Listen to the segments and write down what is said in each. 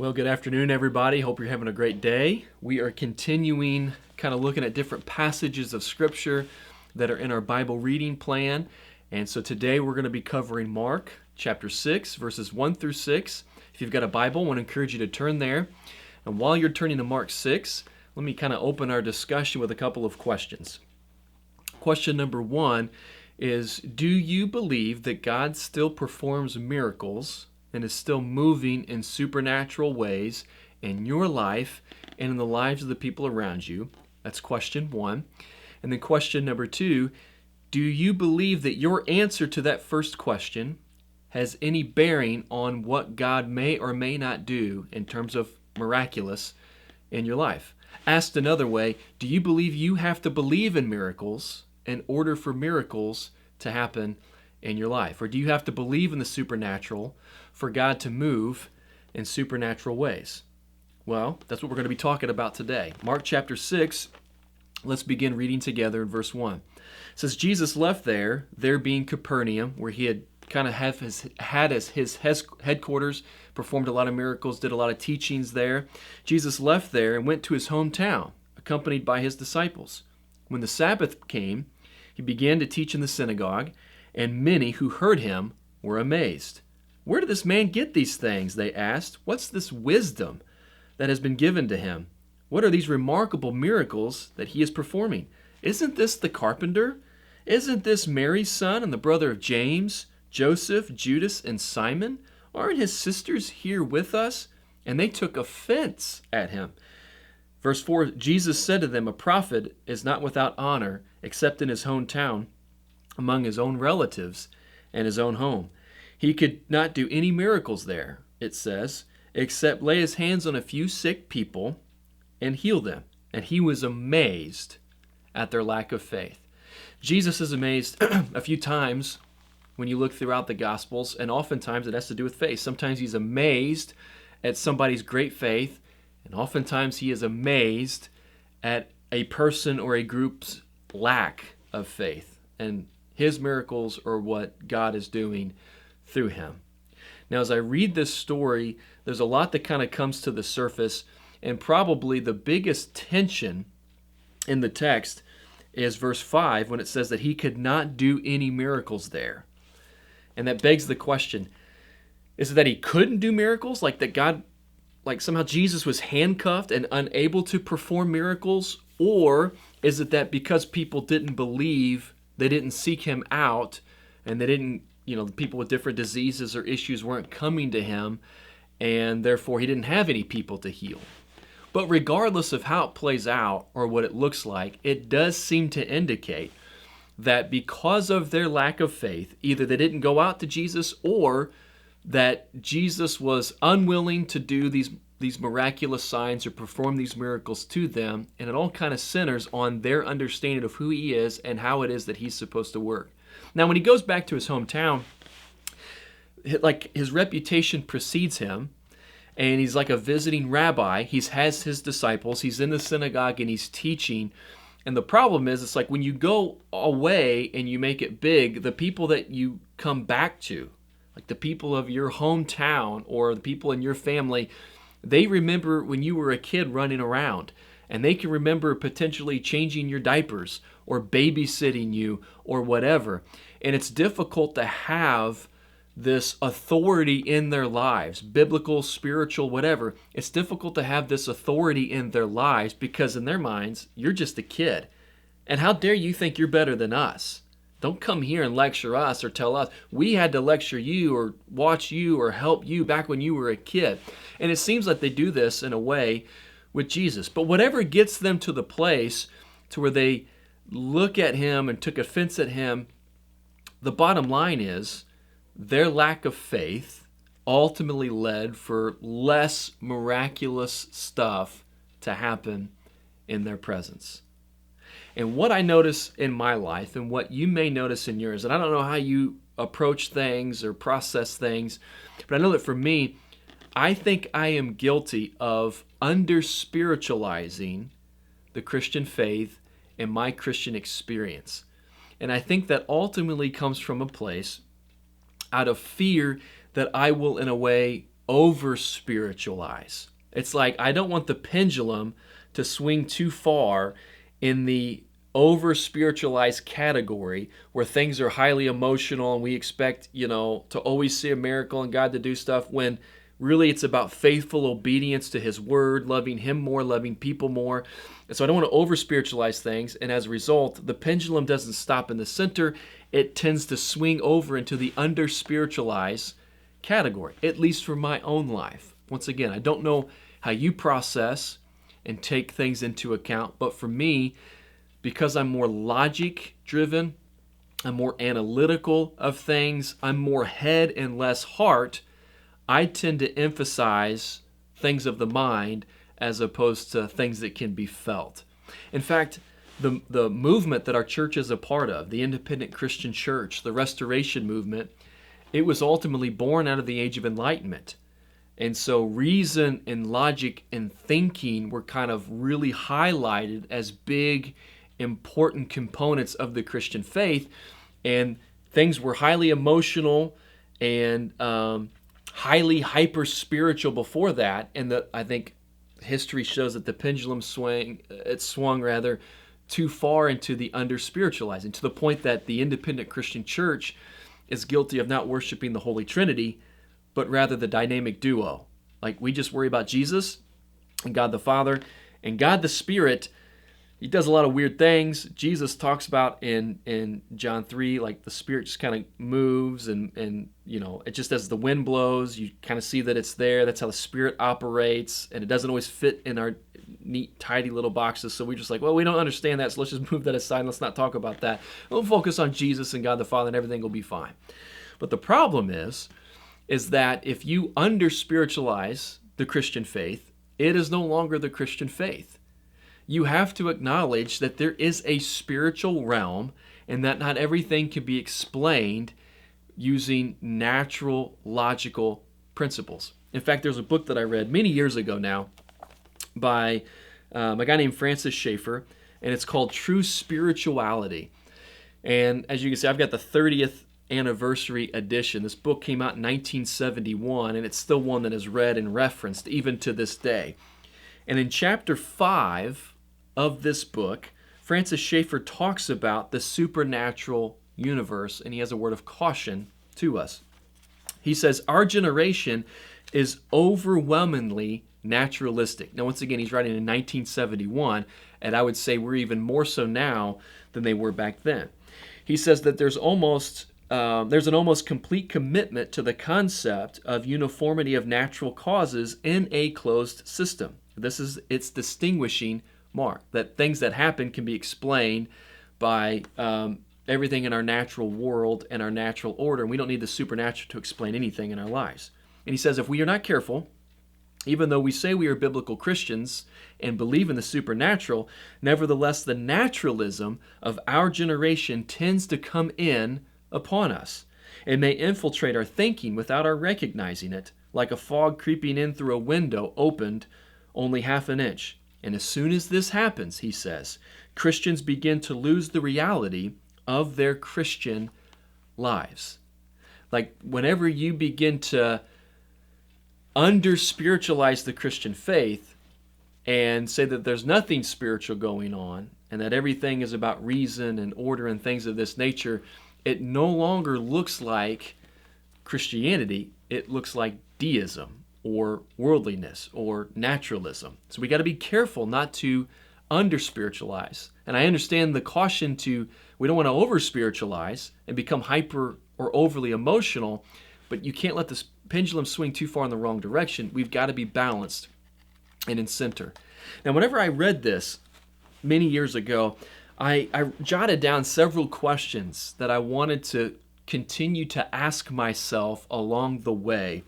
Well, good afternoon, everybody. Hope you're having a great day. We are continuing kind of looking at different passages of Scripture that are in our Bible reading plan. And so today we're going to be covering Mark chapter 6, verses 1 through 6. If you've got a Bible, I want to encourage you to turn there. And while you're turning to Mark 6, let me kind of open our discussion with a couple of questions. Question number 1 is, do you believe that God still performs miracles and is still moving in supernatural ways in your life and in the lives of the people around you? That's question 1. And then question number 2, do you believe that your answer to that first question has any bearing on what God may or may not do in terms of miraculous in your life? Asked another way, do you believe you have to believe in miracles in order for miracles to happen in your life? Or do you have to believe in the supernatural for God to move in supernatural ways? Well, that's what we're going to be talking about today. Mark chapter 6, let's begin reading together in verse 1. It says, Jesus left there being Capernaum, where he had kind of had as his headquarters, performed a lot of miracles, did a lot of teachings there. Jesus left there and went to his hometown, accompanied by his disciples. When the Sabbath came, he began to teach in the synagogue, and many who heard him were amazed. Where did this man get these things? They asked. What's this wisdom that has been given to him? What are these remarkable miracles that he is performing? Isn't this the carpenter? Isn't this Mary's son and the brother of James, Joseph, Judas, and Simon? Aren't his sisters here with us? And they took offense at him. Verse 4, Jesus said to them, a prophet is not without honor except in his hometown, among his own relatives and his own home. He could not do any miracles there, it says, except lay his hands on a few sick people and heal them. And he was amazed at their lack of faith. Jesus is amazed a few times when you look throughout the Gospels, and oftentimes it has to do with faith. Sometimes he's amazed at somebody's great faith, and oftentimes he is amazed at a person or a group's lack of faith. And his miracles are what God is doing through him. Now, as I read this story, there's a lot that kind of comes to the surface, and probably the biggest tension in the text is verse 5 when it says that he could not do any miracles there. And that begs the question, is it that he couldn't do miracles? Like that God, like somehow Jesus was handcuffed and unable to perform miracles? Or is it that because people didn't believe, they didn't seek him out, and they didn't, people with different diseases or issues weren't coming to him, and therefore he didn't have any people to heal? But regardless of how it plays out or what it looks like, it does seem to indicate that because of their lack of faith, either they didn't go out to Jesus or that Jesus was unwilling to do these miraculous signs or perform these miracles to them, and it all kind of centers on their understanding of who he is and how it is that he's supposed to work. Now, when he goes back to his hometown, like his reputation precedes him, and he's like a visiting rabbi. He has his disciples. He's in the synagogue and he's teaching. And the problem is, it's like when you go away and you make it big, the people that you come back to, like the people of your hometown or the people in your family, they remember when you were a kid running around. And they can remember potentially changing your diapers or babysitting you or whatever. And it's difficult to have this authority in their lives, biblical, spiritual, whatever. It's difficult to have this authority in their lives because in their minds, you're just a kid. And how dare you think you're better than us? Don't come here and lecture us or tell us. We had to lecture you or watch you or help you back when you were a kid. And it seems like they do this in a way with Jesus. But whatever gets them to the place to where they look at him and took offense at him, the bottom line is their lack of faith ultimately led for less miraculous stuff to happen in their presence. And what I notice in my life and what you may notice in yours, and I don't know how you approach things or process things, but I know that for me, I think I am guilty of under-spiritualizing the Christian faith and my Christian experience. And I think that ultimately comes from a place out of fear that I will, in a way, over-spiritualize. It's like I don't want the pendulum to swing too far in the over-spiritualized category where things are highly emotional and we expect, to always see a miracle and God to do stuff when really it's about faithful obedience to His Word, loving Him more, loving people more. And so I don't want to over-spiritualize things, and as a result, the pendulum doesn't stop in the center. It tends to swing over into the under-spiritualized category, at least for my own life. Once again, I don't know how you process and take things into account, but for me, because I'm more logic-driven, I'm more analytical of things, I'm more head and less heart, I tend to emphasize things of the mind as opposed to things that can be felt. In fact, the movement that our church is a part of, the independent Christian church, the Restoration movement, it was ultimately born out of the Age of Enlightenment. And so reason and logic and thinking were kind of really highlighted as big, important components of the Christian faith. And things were highly emotional and highly hyper-spiritual before that. And I think history shows that the pendulum swung too far into the under-spiritualizing, to the point that the independent Christian church is guilty of not worshiping the Holy Trinity, but rather the dynamic duo. Like we just worry about Jesus and God the Father, and God the Spirit, He does a lot of weird things. Jesus talks about in John 3, like the Spirit just kind of moves and it just as the wind blows, you kind of see that it's there. That's how the Spirit operates, and it doesn't always fit in our neat, tidy little boxes. So we're just like, well, we don't understand that, so let's just move that aside. Let's not talk about that. We'll focus on Jesus and God the Father, and everything will be fine. But the problem is that if you under-spiritualize the Christian faith, it is no longer the Christian faith. You have to acknowledge that there is a spiritual realm and that not everything can be explained using natural, logical principles. In fact, there's a book that I read many years ago now by a guy named Francis Schaeffer, and it's called True Spirituality. And as you can see, I've got the 30th anniversary edition. This book came out in 1971, and it's still one that is read and referenced even to this day. And in chapter 5 of this book, Francis Schaeffer talks about the supernatural universe, and he has a word of caution to us. He says, our generation is overwhelmingly naturalistic. Now, once again, he's writing in 1971, and I would say we're even more so now than they were back then. He says that there's an almost complete commitment to the concept of uniformity of natural causes in a closed system. This is its distinguishing mark, that things that happen can be explained by everything in our natural world and our natural order, and we don't need the supernatural to explain anything in our lives. And he says if we are not careful, even though we say we are biblical Christians and believe in the supernatural, nevertheless the naturalism of our generation tends to come in upon us. It may infiltrate our thinking without our recognizing it, like a fog creeping in through a window opened only half an inch. And as soon as this happens, he says, Christians begin to lose the reality of their Christian lives. Like whenever you begin to under-spiritualize the Christian faith and say that there's nothing spiritual going on and that everything is about reason and order and things of this nature, it no longer looks like Christianity. It looks like deism or worldliness or naturalism. So we got to be careful not to under-spiritualize. And I understand the caution we don't want to over-spiritualize and become hyper or overly emotional, but you can't let this pendulum swing too far in the wrong direction. We've got to be balanced and in center. Now, whenever I read this many years ago, I jotted down several questions that I wanted to continue to ask myself along the way.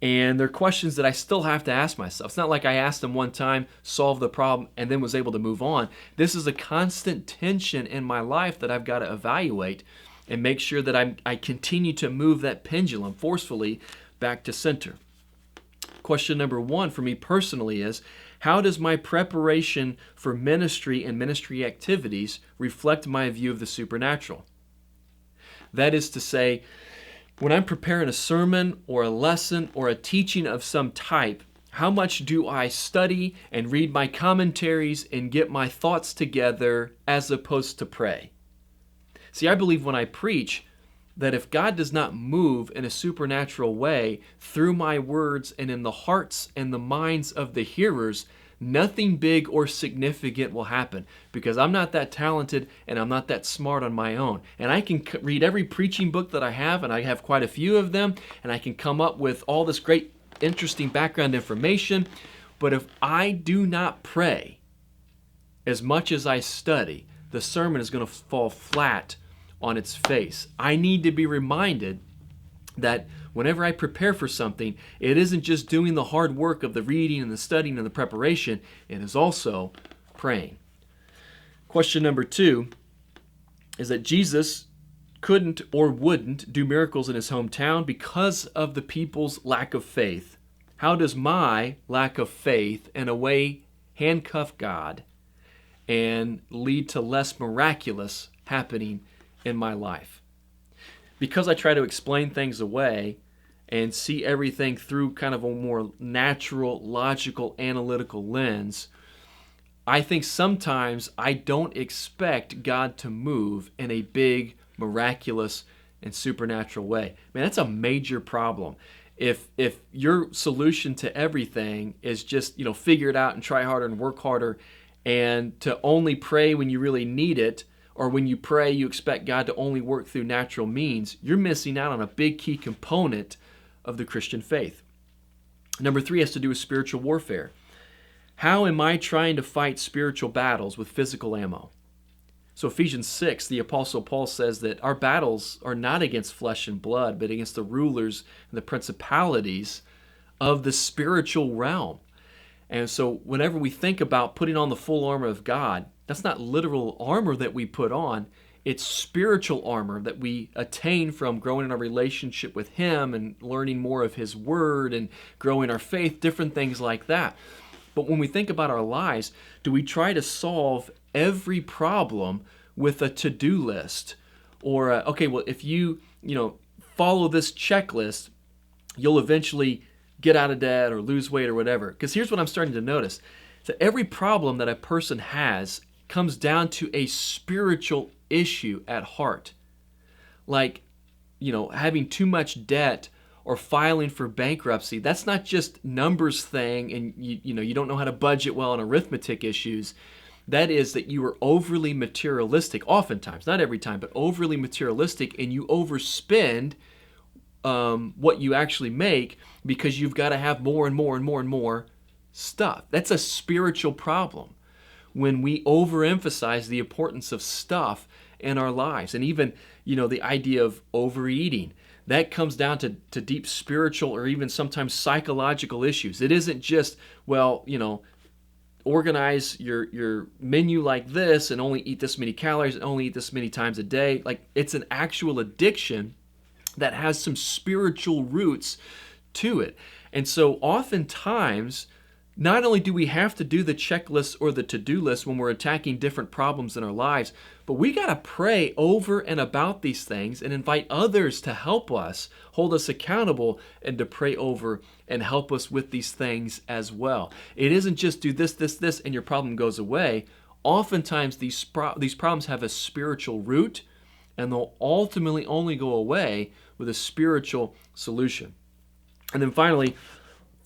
And they're questions that I still have to ask myself. It's not like I asked them one time, solved the problem, and then was able to move on. This is a constant tension in my life that I've got to evaluate and make sure that I continue to move that pendulum forcefully back to center. Question number one for me personally is, how does my preparation for ministry and ministry activities reflect my view of the supernatural? That is to say, When I'm preparing a sermon or a lesson or a teaching of some type, how much do I study and read my commentaries and get my thoughts together as opposed to pray? See, I believe when I preach that if God does not move in a supernatural way through my words and in the hearts and the minds of the hearers, nothing big or significant will happen, because I'm not that talented and I'm not that smart on my own. And I can read every preaching book that I have, and I have quite a few of them, and I can come up with all this great, interesting background information. But if I do not pray as much as I study, the sermon is going to fall flat on its face. I need to be reminded that whenever I prepare for something, it isn't just doing the hard work of the reading and the studying and the preparation, it is also praying. Question number 2 is that Jesus couldn't or wouldn't do miracles in his hometown because of the people's lack of faith. How does my lack of faith in a way handcuff God and lead to less miraculous happening in my life? Because I try to explain things away and see everything through kind of a more natural, logical, analytical lens, I think sometimes I don't expect God to move in a big, miraculous, and supernatural way. Man, that's a major problem. If your solution to everything is just, figure it out and try harder and work harder, and to only pray when you really need it, or when you pray, you expect God to only work through natural means, you're missing out on a big key component of the Christian faith. Number 3 has to do with spiritual warfare. How am I trying to fight spiritual battles with physical ammo? So Ephesians 6, the Apostle Paul says that our battles are not against flesh and blood, but against the rulers and the principalities of the spiritual realm. And so whenever we think about putting on the full armor of God, that's not literal armor that we put on. It's spiritual armor that we attain from growing in our relationship with Him and learning more of His Word and growing our faith, different things like that. But when we think about our lives, do we try to solve every problem with a to-do list? Or, if you follow this checklist, you'll eventually get out of debt or lose weight or whatever. Because here's what I'm starting to notice. That every problem that a person has comes down to a spiritual issue at heart. Like, having too much debt or filing for bankruptcy. That's not just numbers thing and you don't know how to budget well on arithmetic issues. That is that you are overly materialistic, oftentimes, not every time, but overly materialistic, and you overspend what you actually make because you've got to have more and more and more and more stuff. That's a spiritual problem when we overemphasize the importance of stuff in our lives. And even, the idea of overeating, that comes down to deep spiritual or even sometimes psychological issues. It isn't just, organize your menu like this and only eat this many calories and only eat this many times a day. Like, it's an actual addiction that has some spiritual roots to it. And so oftentimes, not only do we have to do the checklist or the to-do list when we're attacking different problems in our lives, but we got to pray over and about these things and invite others to help us, hold us accountable, and to pray over and help us with these things as well. It isn't just do this, this, this, and your problem goes away. Oftentimes, these problems have a spiritual root, and they'll ultimately only go away with a spiritual solution. And then finally,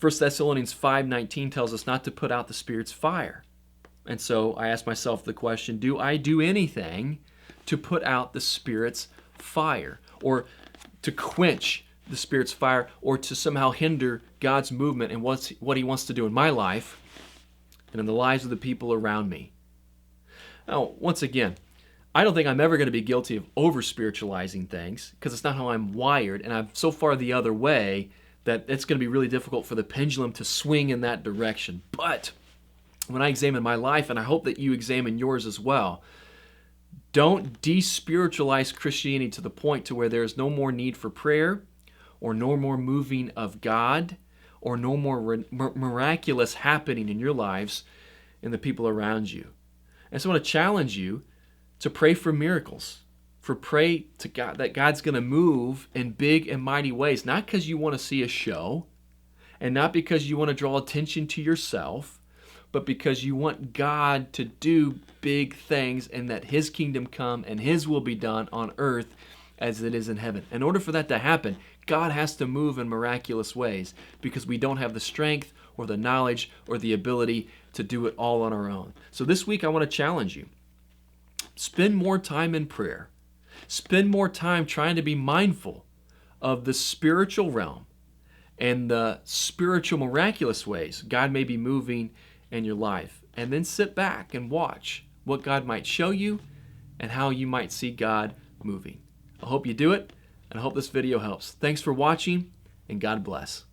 1 Thessalonians 5:19 tells us not to put out the Spirit's fire. And so I ask myself the question, do I do anything to put out the Spirit's fire, or to quench the Spirit's fire, or to somehow hinder God's movement and what He wants to do in my life and in the lives of the people around me? Now, once again, I don't think I'm ever going to be guilty of over-spiritualizing things, because it's not how I'm wired, and I'm so far the other way that it's going to be really difficult for the pendulum to swing in that direction. But when I examine my life, and I hope that you examine yours as well, don't de-spiritualize Christianity to the point to where there is no more need for prayer, or no more moving of God, or no more miraculous happening in your lives and the people around you. And so I want to challenge you to pray for miracles. pray to God that God's going to move in big and mighty ways, not because you want to see a show and not because you want to draw attention to yourself, but because you want God to do big things and that His kingdom come and His will be done on earth as it is in heaven. In order for that to happen, God has to move in miraculous ways because we don't have the strength or the knowledge or the ability to do it all on our own. So this week I want to challenge you. Spend more time in prayer. Spend more time trying to be mindful of the spiritual realm and the spiritual miraculous ways God may be moving in your life. And then sit back and watch what God might show you and how you might see God moving. I hope you do it, and I hope this video helps. Thanks for watching, and God bless.